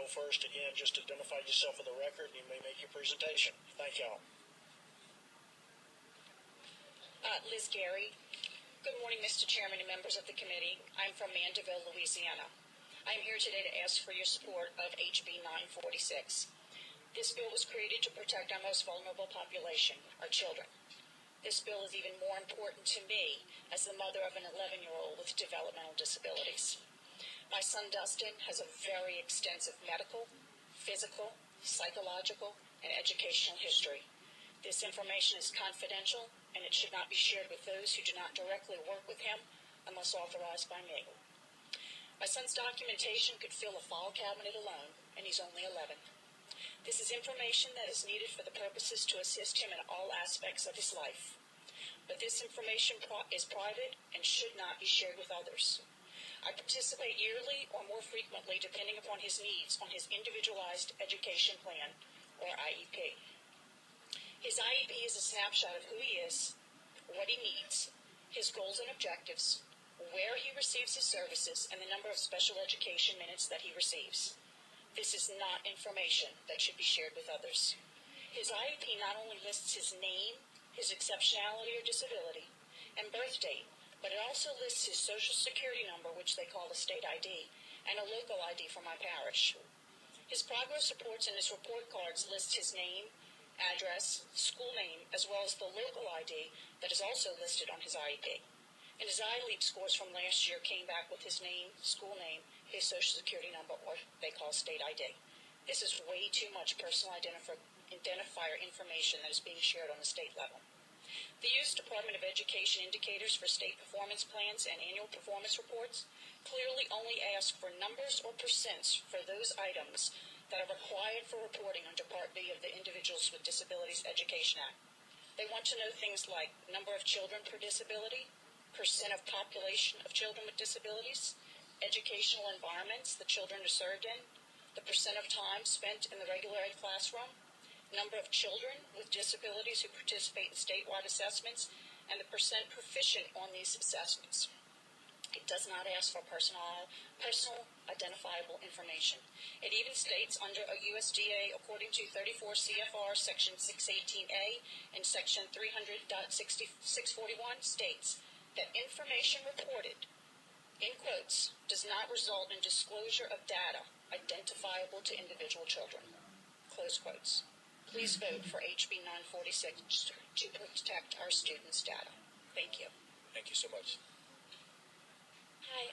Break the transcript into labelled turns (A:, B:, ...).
A: go first. Again, just identify yourself for the record, and you may make your presentation. Thank y'all.
B: Liz Gary. Good morning, Mr. Chairman and members of the committee. I'm from Mandeville, Louisiana. I'm here today to ask for your support of HB 946. This bill was created to protect our most vulnerable population, our children. This bill is even more important to me as the mother of an 11-year-old with developmental disabilities. My son Dustin has a very extensive medical, physical, psychological, and educational history. This information is confidential, and it should not be shared with those who do not directly work with him unless authorized by me. My son's documentation could fill a file cabinet alone, and he's only 11. This is information that is needed for the purposes to assist him in all aspects of his life. But this information is private and should not be shared with others. I participate yearly or more frequently depending upon his needs on his Individualized Education Plan, or IEP. His IEP is a snapshot of who he is, what he needs, his goals and objectives, where he receives his services, and the number of special education minutes that he receives. This is not information that should be shared with others. His IEP not only lists his name, his exceptionality or disability, and birth date, but it also lists his Social Security number, which they call a state ID, and a local ID for my parish. His progress reports and his report cards list his name, address, school name, as well as the local ID that is also listed on his IEP. And his ILEAP scores from last year came back with his name, school name, his Social Security number, or they call state ID. This is way too much personal identifier information that is being shared on the state level. The U.S. Department of Education indicators for state performance plans and annual performance reports clearly only ask for numbers or percents for those items that are required for reporting under Part B of the Individuals with Disabilities Education Act. They want to know things like number of children per disability, percent of population of children with disabilities, educational environments the children are served in, the percent of time spent in the regular ed classroom, number of children with disabilities who participate in statewide assessments, and the percent proficient on these assessments. It does not ask for personal identifiable information. It even states under a USDA, according to 34 CFR Section 618A and Section 300.641 states that information reported, in quotes, does not result in disclosure of data identifiable to individual children, close quotes. Please vote for HB 946 to protect our students' data. Thank you.
A: Thank you so much.
C: Hi,